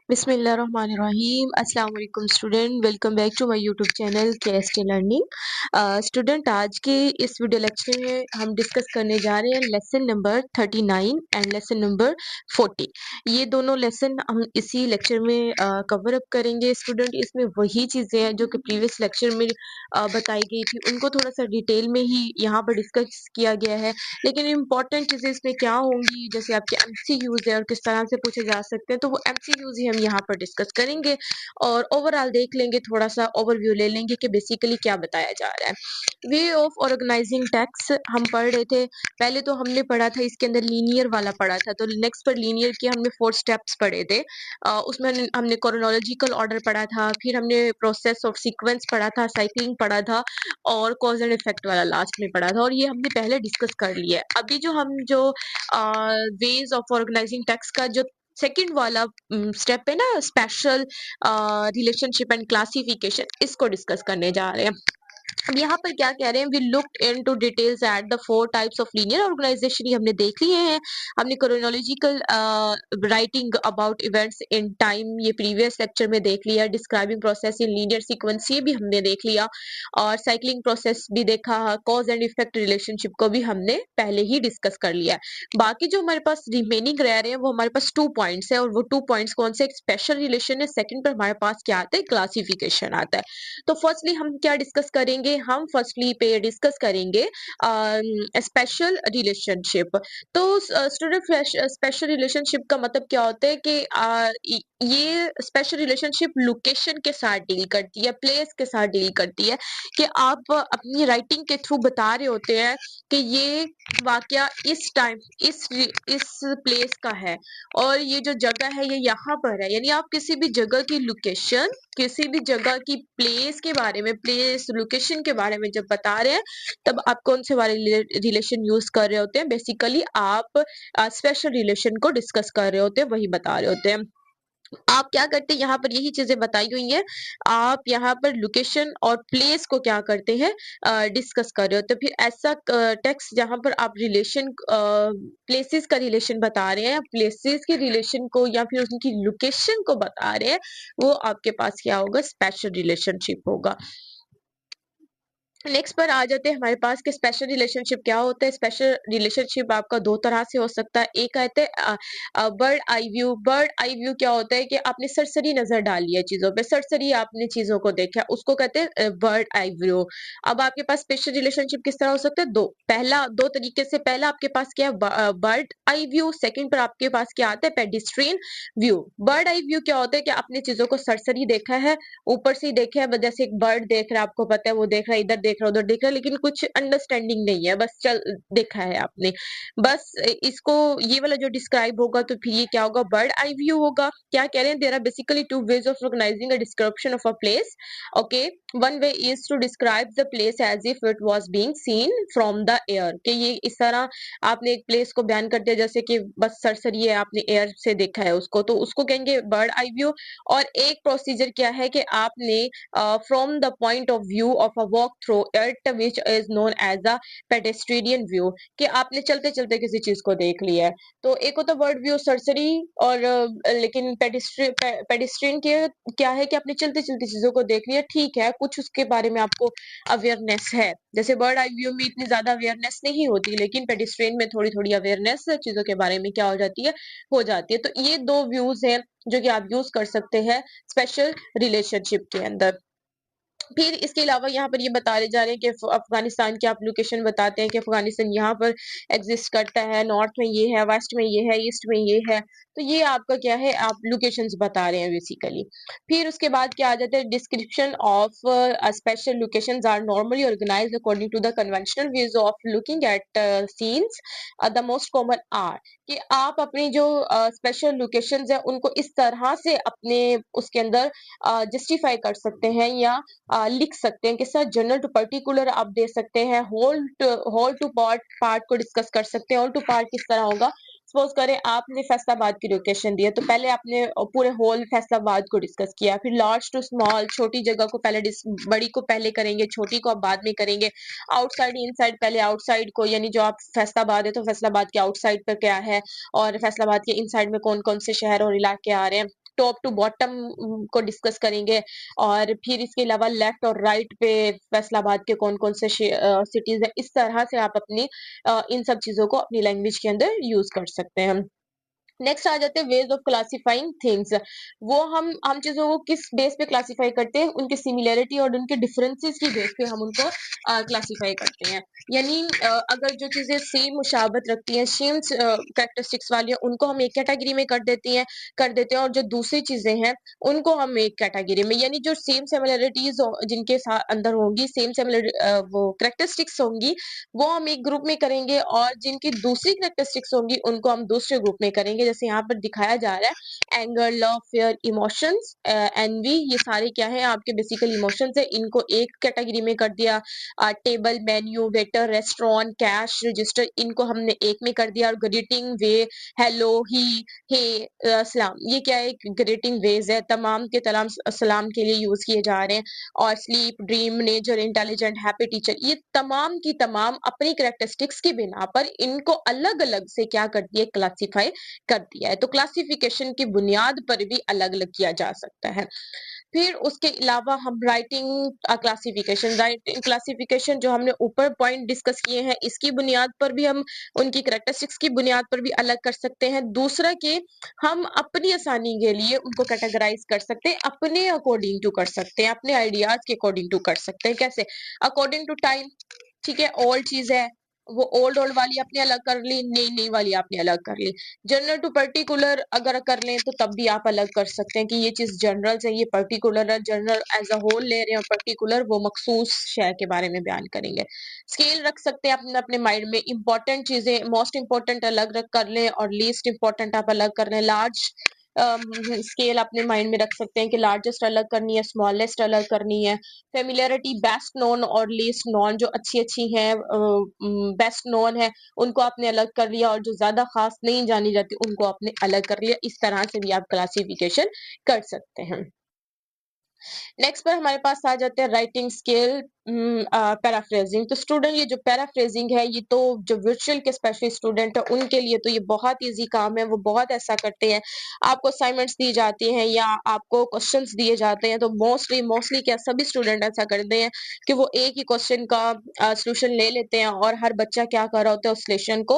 बिस्मिल्लाहिर्रहमानिर्रहीम अस्सलाम वालेकुम student, welcome back to my YouTube channel KST learning. Student, आज के इस वीडियो लेक्चर में हम डिस्कस करने जा रहे हैं lesson number 39 and lesson number 40। ये दोनों लेसन हम इसी लेक्चर में कवर अप करेंगे। स्टूडेंट, इसमें वही चीज़ें हैं जो कि प्रीवियस लेक्चर में बताई गई थी, उनको थोड़ा सा डिटेल में ही यहाँ पर डिस्कस किया गया है। लेकिन इम्पॉर्टेंट चीज़ें इसमें क्या होंगी, जैसे आपके एमसीक्यूज है और किस तरह से पूछे जा सकते हैं, तो वो एमसीक्यूज ही हम यहाँ पर डिस्कस करेंगे और ओवरऑल देख लेंगे, थोड़ा सा ओवरव्यू ले लेंगे कि बेसिकली क्या बताया जा रहा है। वे ऑफ ऑर्गेनाइजिंग टेक्स्ट हम पढ़ रहे थे। पहले तो हमने पढ़ा था इसके अंदर लीनियर वाला पढ़ा था, तो नेक्स्ट पर लीनियर के हमने 4 स्टेप्स पढ़े थे। उसमें हमने क्रोनोलॉजिकल ऑर्डर पढ़ा था, फिर हमने प्रोसेस ऑफ सीक्वेंस पढ़ा था, साइक्लिंग पढ़ा था और कॉज एंड इफेक्ट वाला लास्ट में पढ़ा था, और ये हमने पहले डिस्कस कर लिया है। अभी जो हम जो वेज ऑफ ऑर्गेनाइजिंग टेक्स्ट का जो सेकंड वाला स्टेप है ना, स्पेशल रिलेशनशिप एंड क्लासिफिकेशन, इसको डिस्कस करने जा रहे हैं। अब यहाँ पर क्या कह रहे हैं, we looked into details at the 4 types of linear organization. ये हमने देख लिए हैं। हमने chronological writing about events in time, ये प्रीवियस लेक्चर में देख लिया। Describing process in linear sequence, ये भी हमने देख लिया, और साइक्लिंग प्रोसेस भी देखा। कॉज एंड इफेक्ट रिलेशनशिप को भी हमने पहले ही डिस्कस कर लिया है। बाकी जो हमारे पास रिमेनिंग रह रहे हैं वो हमारे पास 2 पॉइंट्स है, और वो 2 पॉइंट्स कौन से? एक स्पेशल रिलेशन है, सेकंड पर हमारे पास क्या आता है? क्लासिफिकेशन आता है। तो फर्स्टली हम क्या डिस्कस करेंगे? हम फर्स्टली पे डिस्कस करेंगे स्पेशल रिलेशनशिप। तो स्टूडेंट, स्पेशल रिलेशनशिप का मतलब क्या होता है कि ये स्पेशल रिलेशनशिप लोकेशन के साथ डील करती है, प्लेस के साथ डील करती है, कि आप अपनी राइटिंग के थ्रू बता रहे होते हैं कि ये वाकया इस टाइम इस प्लेस का है, और ये जो जगह है ये यहाँ पर है। यानी आप किसी भी जगह की लोकेशन, किसी भी जगह की प्लेस के बारे में, प्लेस लोकेशन के बारे में जब बता रहे हैं, तब आप कौन से वाले रिलेशन यूज कर रहे होते हैं? बेसिकली आप स्पेशल रिलेशन को डिस्कस कर रहे होते हैं, वही बता रहे होते हैं। आप क्या करते हैं, यहाँ पर यही चीजें बताई हुई हैं। आप यहाँ पर लोकेशन और प्लेस को क्या करते हैं? डिस्कस कर रहे होते हैं। फिर ऐसा टेक्स्ट जहाँ पर आप रिलेशन, प्लेसेस का रिलेशन बता रहे हैं, प्लेसेस के रिलेशन को या फिर उनकी लोकेशन को बता रहे हैं, वो आपके पास क्या होगा? स्पेशल रिलेशनशिप होगा। नेक्स्ट पर आ जाते हैं हमारे पास कि स्पेशल रिलेशनशिप क्या होता है। स्पेशल रिलेशनशिप आपका 2 तरह से हो सकता है। एक कहते हैं bird eye view. Bird eye view क्या होता है कि आपने सरसरी नजर डाली है चीजों पे, सरसरी आपने चीजों को देखा, उसको कहते हैं बर्ड आई व्यू। अब आपके पास स्पेशल रिलेशनशिप किस तरह हो सकता है? दो तरीके से। पहला आपके पास क्या है? Bird eye view. सेकंड पर आपके पास क्या आता है? Pedestrian view. Bird eye view क्या होता है कि आपने चीजों को सरसरी देखा है, ऊपर से ही देखा है, जैसे एक बर्ड देख रहा है, आपको पता है वो देख रहा है, इधर देख रहा है, उधर देख रहा है, लेकिन कुछ अंडरस्टैंडिंग नहीं है, बस चल देखा है आपने, बस इसको ये वाला जो डिस्क्राइब होगा, तो फिर ये क्या होगा? बर्ड आई व्यू होगा। क्या कह रहे हैं? There are basically 2 ways of organizing a description of a place. Okay, one way is to describe the place as if it was being seen from the air, कि ये इस तरह आपने एक प्लेस को बयान कर दिया जैसे कि बस सरसरी है, आपने एयर से देखा है उसको, तो उसको कहेंगे बर्ड आई व्यू। और एक प्रोसीजर क्या है कि आपने from the point of view of a walk through it which is known as a pedestrian view, कि आपने चलते चलते किसी चीज को देख लिया है। तो एक होता वर्ड व्यू सरसरी, और लेकिन पेडेस्ट्रियन के क्या है कि आपने चलते चलते चीजों को देख लिया, ठीक है, कुछ उसके बारे में आपको अवेयरनेस है। जैसे बर्ड आई व्यू में इतनी ज्यादा अवेयरनेस नहीं होती, लेकिन पेडेस्ट्रियन में थोड़ी थोड़ी अवेयरनेस चीजों के बारे में क्या हो जाती है? हो जाती है। तो ये 2 व्यूज हैं जो कि आप यूज कर सकते हैं स्पेशल रिलेशनशिप के अंदर। फिर इसके अलावा यहाँ पर ये बताए जा रहे हैं कि अफगानिस्तान की आप लोकेशन बताते हैं कि अफगानिस्तान यहाँ पर एग्जिस्ट करता है, नॉर्थ में ये है, वेस्ट में ये है, ईस्ट में ये है। तो ये आपका क्या है? आप लोकेशंस बता रहे हैं बेसिकली। फिर उसके बाद क्या आ जाता है? Description of spatial locations are normally organized according to the conventional ways of looking at scenes. The most common are, कि आप अपनी जो स्पेशल लोकेशंस है उनको इस तरह से अपने उसके अंदर जस्टिफाई कर सकते हैं, या लिख सकते हैं कि सर जनरल टू पर्टिकुलर आप दे सकते हैं, होल टू पार्ट को डिस्कस कर सकते हैं। होल टू पार्ट किस तरह होगा? सपोज करें आपने फैसलाबाद की लोकेशन दी है, तो पहले आपने पूरे होल फैसलाबाद को डिस्कस किया, फिर लार्ज टू स्मॉल, छोटी जगह को पहले बड़ी को पहले करेंगे, छोटी को आप बाद में करेंगे, आउटसाइड इनसाइड पहले आउटसाइड को, यानी जो आप फैसलाबाद है तो फैसलाबाद के आउटसाइड पर क्या है, और फैसलाबाद के इनसाइड में कौन कौन से शहर और इलाके आ रहे हैं, टॉप टू बॉटम को डिस्कस करेंगे और फिर इसके अलावा लेफ्ट और राइट पे फैसलाबाद के कौन-कौन से सिटीज़ हैं। इस तरह से आप अपनी इन सब चीज़ों को अपनी लैंग्वेज के अंदर यूज़ कर सकते हैं। नेक्स्ट आ जाते हैं वेज ऑफ क्लासिफाइंग थिंग्स। वो हम चीजों को किस बेस पे क्लासिफाई करते हैं, उनके सिमिलैरिटी और उनके डिफरेंसेस की बेस पे हम उनको क्लासिफाई करते हैं। यानी अगर जो चीजें सेम मुशाबत रखती हैं, सेम कैरेक्टरिस्टिक्स वाली हैं, उनको हम एक कैटेगरी में कर देते हैं और जो दूसरी चीजें हैं उनको हम एक कैटेगरी में, यानी जो सेम सिमिलैरिटीज जिनके साथ अंदर होंगी, सेम सिमिलर वो कैरेक्टरिस्टिक्स होंगी, वो हम एक ग्रुप में करेंगे और जिनकी दूसरी कैरेक्टरिस्टिक्स होंगी उनको हम दूसरे ग्रुप में करेंगे। जैसे यहाँ पर दिखाया जा रहा है anger, love, fear, emotions, envy, ये सारे क्या है आपके बेसिकल इमोशंस है, इनको एक कैटेगरी में कर दिया। Table, menu, waiter, restaurant, cash register, इनको हमने एक में कर दिया। और ग्रीटिंग, वे, हेलो, ही, हे, सलाम, ये क्या है, ग्रीटिंग वेज है, तमाम के तमाम सलाम के लिए यूज किए जा रहे हैं। और sleep, dream, nature, intelligent, happy, teacher, ये तमाम की तमाम अपनी कैरेक्टरिस्टिक्स की बिना पर इनको अलग-अलग से क्या कर दिया, क्लासिफाई कर दिया है। तो क्लासिफिकेशन की बुनियाद पर भी अलग-अलग किया जा सकता है। फिर उसके अलावा हम राइटिंग क्लासिफिकेशन जो हमने ऊपर पॉइंट डिस्कस किए हैं, इसकी बुनियाद पर भी हम उनकी कैरेक्टरिस्टिक्स की बुनियाद पर भी अलग कर सकते हैं। दूसरा कि हम अपनी आसानी के लिए उनको कैटेगराइज कर सकते हैं, अपने अकॉर्डिंग टू कर सकते हैं, अपने आइडियाज के अकॉर्डिंग टू कर सकते हैं। कैसे? अकॉर्डिंग टू टाइम, ठीक है, ओल्ड चीज है, वो ओल्ड ओल्ड वाली आपने अलग कर ली, नई नई वाली आपने अलग कर ली। जनरल टू पर्टिकुलर अगर कर लें तो तब भी आप अलग कर सकते हैं कि ये चीज जनरल है, ये पर्टिकुलर है। जनरल एज अ होल ले रहे हैं, पर्टिकुलर वो मखसूस शय के बारे में बयान करेंगे। स्केल रख सकते हैं अपने अपने माइंड में, इंपॉर्टेंट चीजें, मोस्ट इंपॉर्टेंट अलग रख कर लें और लीस्ट इंपॉर्टेंट आप अलग कर लें। लार्ज स्केल अपने माइंड में रख सकते हैं कि लार्जेस्ट अलग करनी है, स्मॉलेस्ट अलग करनी है। फेमिलियरिटी, बेस्ट नोन और लीस्ट नोन, जो अच्छी अच्छी हैं, बेस्ट नोन है, उनको आपने अलग कर लिया और जो ज्यादा खास नहीं जानी जाती उनको आपने अलग कर लिया। इस तरह से भी आप क्लासिफिकेशन कर सकते हैं। नेक्स्ट पर हमारे पास आ जाते हैं राइटिंग स्किल, पैराफ्रेजिंग। तो स्टूडेंट, ये जो पैराफ्रेजिंग है, ये तो जो वर्चुअल के स्पेशली स्टूडेंट है उनके लिए तो ये बहुत इजी काम है, वो बहुत ऐसा करते हैं। आपको असाइनमेंट्स दी जाती हैं या आपको क्वेश्चंस दिए जाते हैं तो मोस्टली मोस्टली क्या सभी स्टूडेंट ऐसा करते हैं कि वो एक ही क्वेश्चन का सोल्यूशन ले लेते हैं और हर बच्चा क्या कर रहा होता है, उस सोल्यूशन को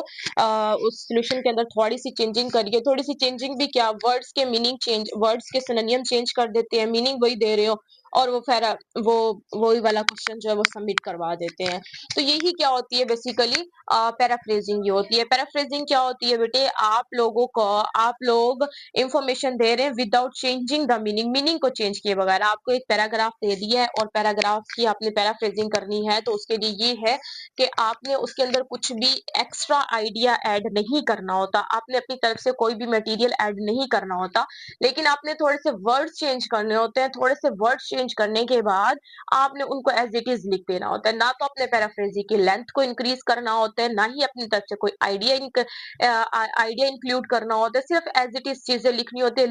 उस सोल्यूशन के अंदर थोड़ी सी चेंजिंग करिए, थोड़ी सी चेंजिंग भी क्या, वर्ड्स के मीनिंग चेंज, वर्ड्स के सिनोनिम चेंज कर देते हैं, मीनिंग वही दे रहे हो और वो फिर वो वही वाला क्वेश्चन जो है वो सबमिट करवा देते हैं। तो यही क्या होती है बेसिकली, पैराफ्रेजिंग ये होती है। पैराफ्रेजिंग क्या होती है बेटे, आप लोग इंफॉर्मेशन दे रहे हैं without changing the meaning, meaning को चेंज किए बगैर। आपको एक पैराग्राफ दे दिया है और पैराग्राफ की आपने पैराफ्रेजिंग करनी है, तो उसके लिए ये है कि आपने उसके अंदर कुछ भी एक्स्ट्रा आइडिया ऐड नहीं करना होता, आपने अपनी तरफ से कोई भी मटेरियल ऐड नहीं करना होता, लेकिन आपने थोड़े से वर्ड्स चेंज करने होते हैं। थोड़े से वर्ड्स चेंज करने के बाद आपने उनको एज इट इज लिख देना होता है। ना तो अपने पैराफ्रेजिंग की लेंथ को इंक्रीज करना होता है, ना ही अपनी तरफ से कोई आइडिया इंक्लूड करना होता है, सिर्फ एज इट इज चीजें लिखनी होती है।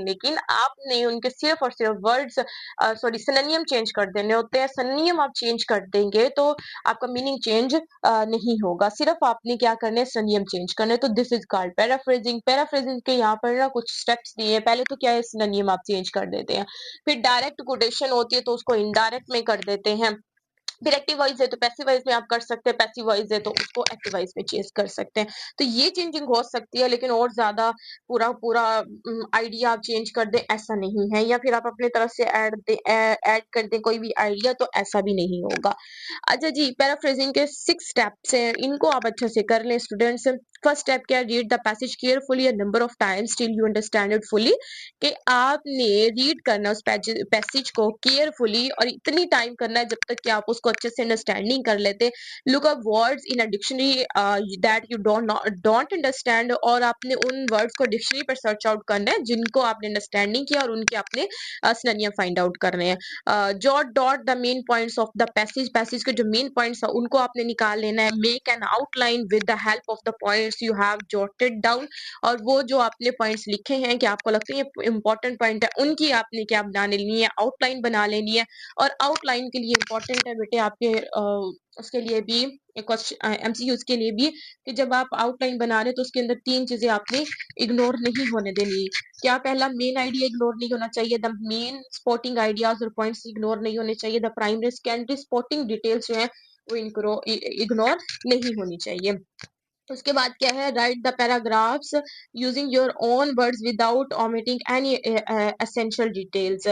लेकिन आपने उनके सिर्फ और सिर्फ वर्ड्स, सॉरी, सिनोनिम चेंज कर देने होते हैं। सिनोनिम आप चेंज कर देंगे तो आपका मीनिंग चेंज नहीं होगा, सिर्फ आपने क्या करने, सिनोनिम चेंज करने। तो this is called paraphrasing. Paraphrasing के यहाँ पर ना कुछ स्टेप्स दिए हैं। पहले तो क्या है, सिनोनिम आप चेंज कर देते हैं, फिर डायरेक्ट कोटेशन होती है तो उसको इनडायरेक्ट में कर देते हैं, फिर एक्टिव वॉइस है तो पैसिव वॉइस में आप कर सकते हैं, पैसिव वॉइस है तो उसको एक्टिव वॉइस में चेंज कर सकते हैं। तो ये चेंजिंग हो सकती है, लेकिन और ज्यादा पूरा पूरा आइडिया आप चेंज कर दें ऐसा नहीं है, या फिर आप अपने तरफ से ऐड कर दें कोई भी आइडिया, तो ऐसा भी नहीं होगा। अच्छा जी, पैराफ्रेजिंग के 6 स्टेप्स हैं, इनको आप अच्छे से कर लें स्टूडेंट्स। फर्स्ट स्टेप क्या है, read the passage carefully a number of times till you understand it fully. कि आपने रीड करना उस पैसेज को केयरफुली और इतनी टाइम करना है जब तक कि आप उसको अच्छे से अंडरस्टैंडिंग कर लेते। Look up words in a dictionary that you don't understand, और आपने उन वर्ड्स को डिक्शनरी पर सर्च आउट करना है जिनको आपने अंडरस्टैंडिंग किया और उनके आपने सिनोनिम फाइंड आउट करने हैं। Jot dot the main points of the passage के जो मेन पॉइंट्स है उनको आपने निकाल लेना है। Make an outline with the help of the points you have jotted down, और वो जो आपने पॉइंट्स लिखे हैं कि आपको लगता है ये इंपॉर्टेंट पॉइंट है, उनकी आपने क्या बना लेनी है, आउटलाइन बना लेनी है। और आउटलाइन के लिए इंपॉर्टेंट है बेटे हैं आपके उसके लिए भी MCQs के लिए भी कि जब आप आउटलाइन बना रहे हैं तो उसके अंदर 3 चीज़ें आपने इग्नोर नहीं होने देनी। क्या पहला मेन आइडिया इग्नोर नहीं होना चाहिए, द मेन स्पॉटिंग आइडियाज़ और पॉइंट्स इग्नोर नहीं होने चाहिए, the primary secondary spotting details जो हैं वो इग्नोर नहीं होनी चाहिए। उसके बाद क्या है, right the paragraphs using your own words without omitting any essential details.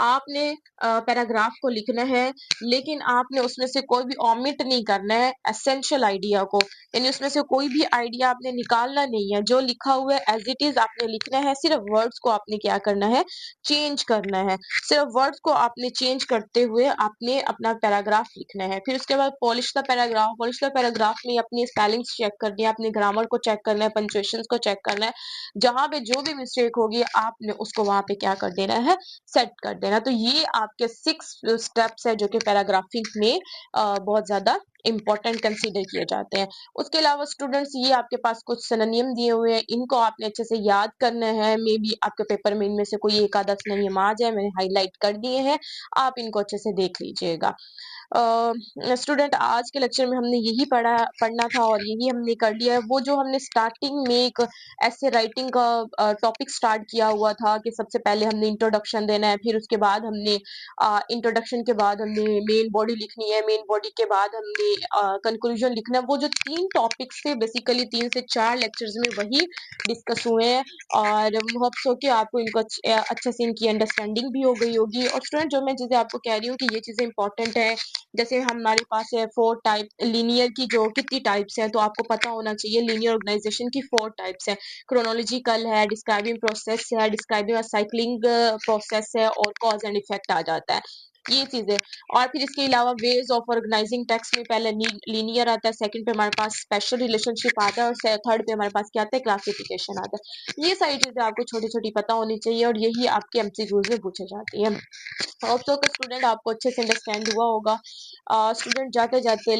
आपने पैराग्राफ को लिखना है लेकिन आपने उसमें से कोई भी ओमिट नहीं करना है एसेंशियल आइडिया को, यानी उसमें से कोई भी आइडिया आपने निकालना नहीं है। जो लिखा हुआ है एज इट इज आपने लिखना है, सिर्फ वर्ड्स को आपने क्या करना है, चेंज करना है। सिर्फ वर्ड्स को आपने चेंज करते हुए आपने अपना पैराग्राफ लिखना है। फिर उसके बाद polish the paragraph, polish the paragraph में अपनी स्पेलिंग्स चेक करनी है, अपने ग्रामर को चेक करना है, पंक्चुएशंस को चेक करना है। जहां पे जो भी मिस्टेक होगी आपने उसको वहां पे क्या कर देना है, सेट कर देना। तो ये आपके 6 स्टेप्स है जो कि पैराग्राफिंग में बहुत ज्यादा इंपॉर्टेंट कंसीडर किए जाते हैं। उसके अलावा स्टूडेंट्स ये आपके पास कुछ सिनोनिम दिए हुए हैं, इनको आपने अच्छे से याद करना है। मे बी आपके पेपर में इनमें से कोई एक आधा सिनोनिम आ जाए, मैंने हाईलाइट कर दिए हैं, आप इनको अच्छे से देख लीजिएगा। स्टूडेंट आज के लेक्चर में हमने यही पढ़ना था और यही हमने कर लिया है। वो जो हमने स्टार्टिंग में एक ऐसे राइटिंग का टॉपिक स्टार्ट किया हुआ था कि सबसे पहले हमने इंट्रोडक्शन देना है, फिर उसके बाद हमने इंट्रोडक्शन के बाद हमने मेन बॉडी लिखनी है, मेन बॉडी के बाद हमने कंक्लूजन लिखना है। वो जो 3 टॉपिक्स थे बेसिकली 3 से 4 लेक्चर्स में वही डिस्कस हुए हैं और होप्स हो कि आपको इनको अच्छे से इनकी अंडरस्टैंडिंग भी हो गई होगी। और स्टूडेंट जो मैं चीज़ें आपको कह रही हूँ कि ये चीज़ें इंपॉर्टेंट है, जैसे हमारे पास है 4 टाइप लीनियर की, जो कितनी टाइप्स हैं तो आपको पता होना चाहिए। लीनियर ऑर्गेनाइजेशन की 4 टाइप्स है, क्रोनोलॉजिकल है, डिस्क्राइबिंग प्रोसेस है, डिस्क्राइबिंग साइक्लिंग प्रोसेस है और कॉज एंड इफेक्ट आ जाता है, ये चीजें। और फिर इसके अलावा वेज ऑफ ऑर्गेनाइजिंग टेक्स्ट में पहले लीनियर आता है, सेकंड पे हमारे पास स्पेशल रिलेशनशिप आता है और थर्ड पे हमारे पास क्या आता है, क्लासिफिकेशन आता है। ये सारी चीजें आपको छोटी छोटी पता होनी चाहिए और यही आपके MCQs में पूछे जाती है। होप सो कि स्टूडेंट आपको अच्छे से अंडरस्टैंड हुआ होगा। स्टूडेंट जाते जाते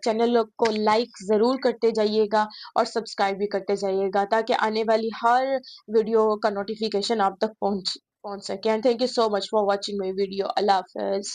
चैनल को लाइक ज़रूर करते जाइएगा और सब्सक्राइब भी करते जाइएगा ताकि आने वाली हर वीडियो का नोटिफिकेशन आप तक पहुंच सके। And thank you so much for watching my video. अल्लाह हाफिज़।